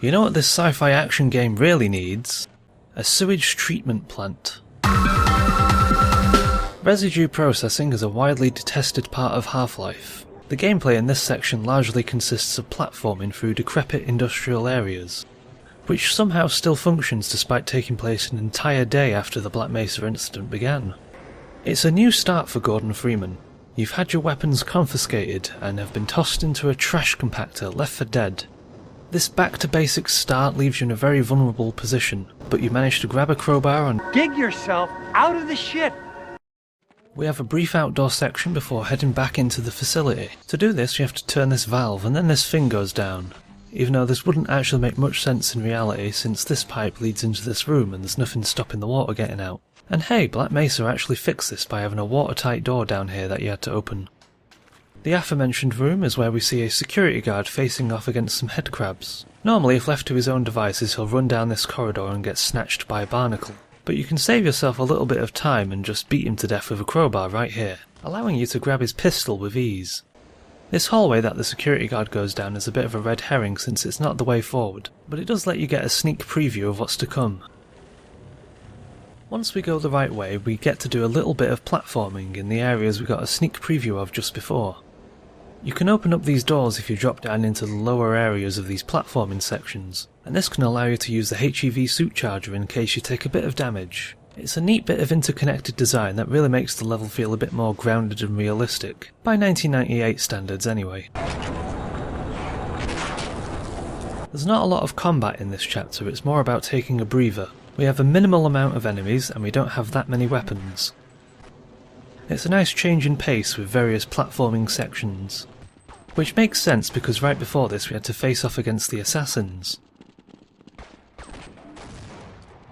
You know what this sci-fi action game really needs? A sewage treatment plant. Residue processing is a widely detested part of Half-Life. The gameplay in this section largely consists of platforming through decrepit industrial areas, which somehow still functions despite taking place an entire day after the Black Mesa incident began. It's a new start for Gordon Freeman. You've had your weapons confiscated and have been tossed into a trash compactor left for dead. This back to basics start leaves you in a very vulnerable position, but you manage to grab a crowbar and dig yourself out of the shit. We have a brief outdoor section before heading back into the facility. To do this you have to turn this valve and then this thing goes down, even though this wouldn't actually make much sense in reality since this pipe leads into this room and there's nothing stopping the water getting out. And hey, Black Mesa actually fixed this by having a watertight door down here that you had to open. The aforementioned room is where we see a security guard facing off against some headcrabs. Normally if left to his own devices he'll run down this corridor and get snatched by a barnacle. But you can save yourself a little bit of time and just beat him to death with a crowbar right here, allowing you to grab his pistol with ease. This hallway that the security guard goes down is a bit of a red herring since it's not the way forward, but it does let you get a sneak preview of what's to come. Once we go the right way, we get to do a little bit of platforming in the areas we got a sneak preview of just before. You can open up these doors if you drop down into the lower areas of these platforming sections, and this can allow you to use the HEV suit charger in case you take a bit of damage. It's a neat bit of interconnected design that really makes the level feel a bit more grounded and realistic, by 1998 standards anyway. There's not a lot of combat in this chapter, it's more about taking a breather. We have a minimal amount of enemies and we don't have that many weapons. It's a nice change in pace with various platforming sections. Which makes sense because right before this we had to face off against the assassins.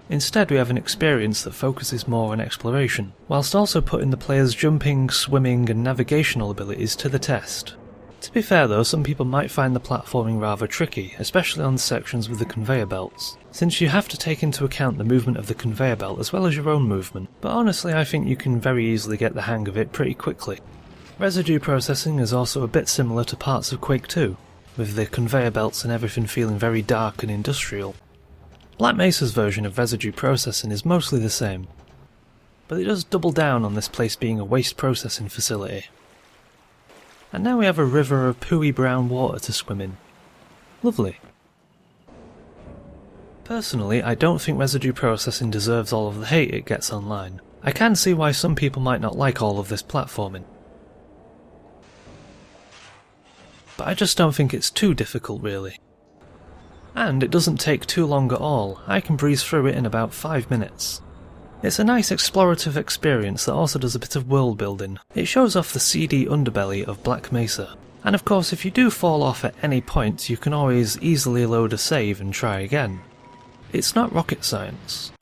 Instead we have an experience that focuses more on exploration, whilst also putting the player's jumping, swimming and navigational abilities to the test. To be fair though, some people might find the platforming rather tricky, especially on the sections with the conveyor belts, since you have to take into account the movement of the conveyor belt as well as your own movement, but honestly I think you can very easily get the hang of it pretty quickly. Residue processing is also a bit similar to parts of Quake 2, with the conveyor belts and everything feeling very dark and industrial. Black Mesa's version of residue processing is mostly the same, but it does double down on this place being a waste processing facility. And now we have a river of pooey brown water to swim in. Lovely. Personally, I don't think residue processing deserves all of the hate it gets online. I can see why some people might not like all of this platforming, but I just don't think it's too difficult really. And it doesn't take too long at all, I can breeze through it in about 5 minutes. It's a nice explorative experience that also does a bit of world building. It shows off the seedy underbelly of Black Mesa. And of course if you do fall off at any point you can always easily load a save and try again. It's not rocket science.